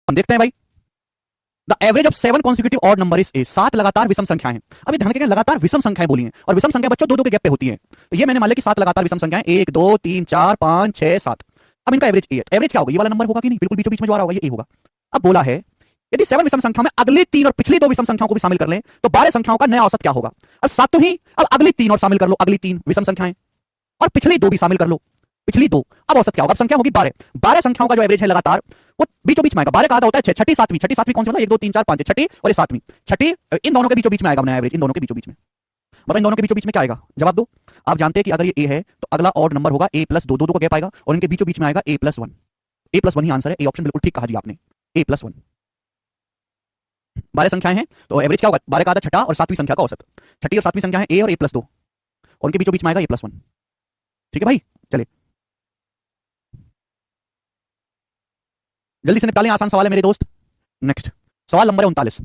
हम देखते हैं भाई, the average of 7 consecutive odd number is 7 लगातार विषम संख्याएं हैं। अभी ध्यान रखिए लगातार विषम संख्याएं बोली हैं, और विषम संख्या बच्चों दो दो के गैप पे होती है। तो ये मैंने मान लिया कि 7 लगातार विषम संख्याएं 1 2 3 4 5 6 7। अब इनका एवरेज ए, एवरेज क्या होगा, ये वाला नंबर होगा कि नहीं, बिल्कुल बीचों बीच में जो आ रहा होगा ये ए होगा। अब बोला है यदि 7 विषम संख्याओं में अगली 3 और पिछली 2 विषम संख्याओं को भी शामिल कर लें तो 12 संख्याओं का नया औसत क्या होगा। अब 7 तो ही, अब अगली 3 और शामिल कर लो, अगली 3 विषम संख्याएं, और पिछली 2 भी शामिल कर लो, पिछली 2, अब औसत क्या होगा। अब संख्या होगी 12, 12 संख्याओं का जो एवरेज है लगातार वो बीचों बीच में आएगा। 12 का आधा होता है 6, छठी सातवीं, छठी सातवीं कौन सी, 1 2 3 4 5 छठी और ये सातवीं, छठी इन दोनों के बीचों बीच में आएगा अपना एवरेज, इन दोनों के बीचों बीच में। बताओ इन दोनों के बीचों बीच में क्या आएगा, जवाब दो। आप जानते हैं कि अगर ये ए है तो अगला ऑड नंबर होगा a प्लस 2, 2 का गैप आएगा, और इनके बीचों बीच में आएगा a plus 1, a plus 1 he answer है, ए ऑप्शन बिल्कुल ठीक कहा जी आपने, a प्लस 1। 12 संख्याएं हैं तो एवरेज क्या होगा, 12 का आधा छठा और सातवीं संख्या का औसत, छठी और सातवीं संख्या है a और a प्लस 2, और उनके बीचों बीच में आएगा a प्लस 1। ठीक है भाई, चलिए जल्दी से निपटा लें, आसान सवाल है मेरे दोस्त। नेक्स्ट सवाल नंबर है 39।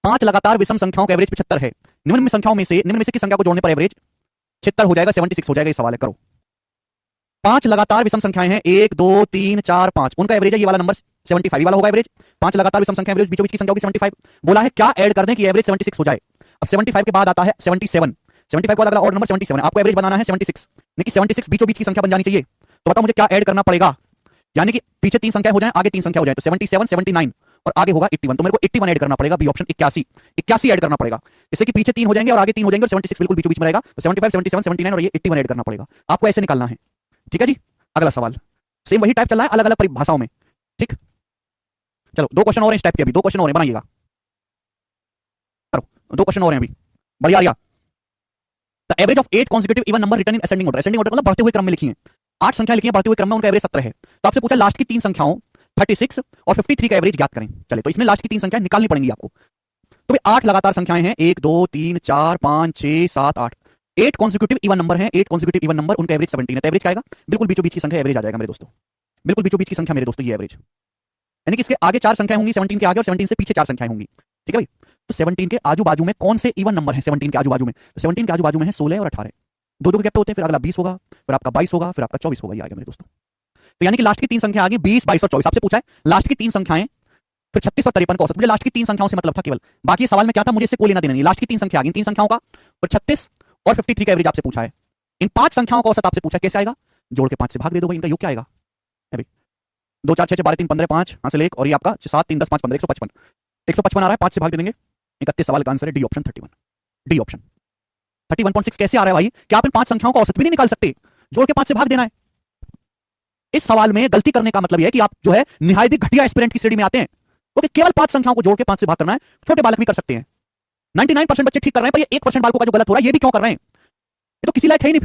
5 लगातार विषम संख्याओं का एवरेज 75 है, निम्न में संख्याओं में से की संख्या को जोड़ने पर एवरेज 76 हो जाएगा, 76 हो जाएगा। ये सवाल है, करो। 5 लगातार विषम संख्याएं हैं 1 2 3 4 5, उनका एवरेज है ये वाला नंबर 75, ये वाला होगा एवरेज। 5 लगातार विषम संख्या एवरेज बीचों बीच की संख्या होगी 75। बोला है क्या ऐड कर दें कि एवरेज 76 हो जाए। अब 75 के बाद आता है 77, 75 के बाद अगला ऑड नंबर 77, आपको एवरेज बनाना है 76, यानी कि 76 बीचों बीच की संख्या बन जानी चाहिए। तो बताओ मुझे क्या ऐड करना पड़ेगा, यानी कि पीछे 3 संख्या हो जाए आगे 3 संख्या हो जाए, तो 77 79 और आगे होगा 81, तो मेरे को 81 ऐड करना पड़ेगा, बी ऑप्शन 81 ऐड करना पड़ेगा, जैसे कि पीछे 3 हो जाएंगे और आगे 3 हो जाएंगे और 76 बिल्कुल बीचों बीच में रहेगा, तो 75 77 79 और ये 81 ऐड करना पड़ेगा, आपको ऐसे निकालना है। ठीक है जी, अगला सवाल सेम वही टाइप चल रहा है अलग अलग परिभाषाओं में। ठीक, चलो 2 क्वेश्चन और हैं इस टाइप के, अभी 2 क्वेश्चन और हैं, बनाइएगा, करो 2 क्वेश्चन और हैं अभी, बढ़िया यार। The average of 8 consecutive even number return in ascending order, ascending order मतलब बढ़ते हुए क्रम में लिखी है, 8 संख्या लिखी है बढ़ते हुए क्रम में, उनका एवरेज 17 है। तो आपसे पूछा लास्ट की 3 संख्याओं 36 और 53 का एवरेज ज्ञात करें। चले तो इसमें लास्ट की 3 संख्याएं निकालनी पड़ेंगी आपको। तो भाई 8 लगातार संख्याएं हैं 1 2 3 4 5 6 7 8, 8 कॉन्सिक्यूटिव इवन नंबर हैं, 8 कॉन्सिक्यूटिव इवन नंबर, उनका एवरेज 17 है। तो एवरेज क्या आएगा, बिल्कुल बीचों बीच की संख्या एवरेज आ जाएगा मेरे दोस्तों, बिल्कुल बीचों बीच की संख्या मेरे दोस्तों ये एवरेज, यानी कि इसके आगे 4 संख्याएं होंगी 17 के आगे और 17 से पीछे 4 संख्याएं होंगी। ठीक है भाई, तो 17 के आजू बाजू में कौन से इवन नंबर है, 17 के आजू बाजू में, तो 17 के आजू बाजू में है 16 और 18, दो दो के गैप पे होते हैं, फिर अगला 20 होगा, फिर आपका 22 होगा, फिर आपका 24 होगा, ये आ गया मेरे दोस्तों। तो यानी कि लास्ट की 3 संख्या आ गई 20 22 और 24, आपसे पूछा है लास्ट की 3 संख्याएं, फिर 36 और 53 का औसत। मुझे लास्ट की 3 संख्याओं से मतलब था केवल, बाकी सवाल में क्या था मुझे इससे कोई लेना देना नहीं। लास्ट की 3 संख्या आ गई, 3 संख्याओं का, फिर 36 और 53 का एवरेज आपसे पूछा है। इन 5 संख्याओं का औसत आपसे पूछा है, कैसे आएगा, जोड़ के 5 से भाग दे दो भाई, इनका योग क्या आएगा, 2 4 6 12 3 15 5 हां से ले, और ये आपका 7 3 10 5 15 155 आ रहा है, 5 से भाग दे देंगे। 31 सवाल का आंसर है डी ऑप्शन 31, डी ऑप्शन 31.6 कैसे आ रहा है भाई, क्या आप इन 5 संख्याओं का औसत भी नहीं निकाल सकते, जोड़ के 5 से भाग देना है। इस सवाल में गलती करने का मतलब यह है कि आप जो है निहायत घटिया एस्पिरेंट की श्रेणी में आते हैं, क्योंकि केवल 5 संख्याओं को जोड़ के 5 से भाग करना है, छोटे बालक भी कर सकते हैं। 99% बच्चे ठीक कर रहे हैं, पर ये 1% बालकों का जो गलत हो रहा है ये भी क्यों कर रहे हैं, ये तो किसी लायक है ही नहीं फिर।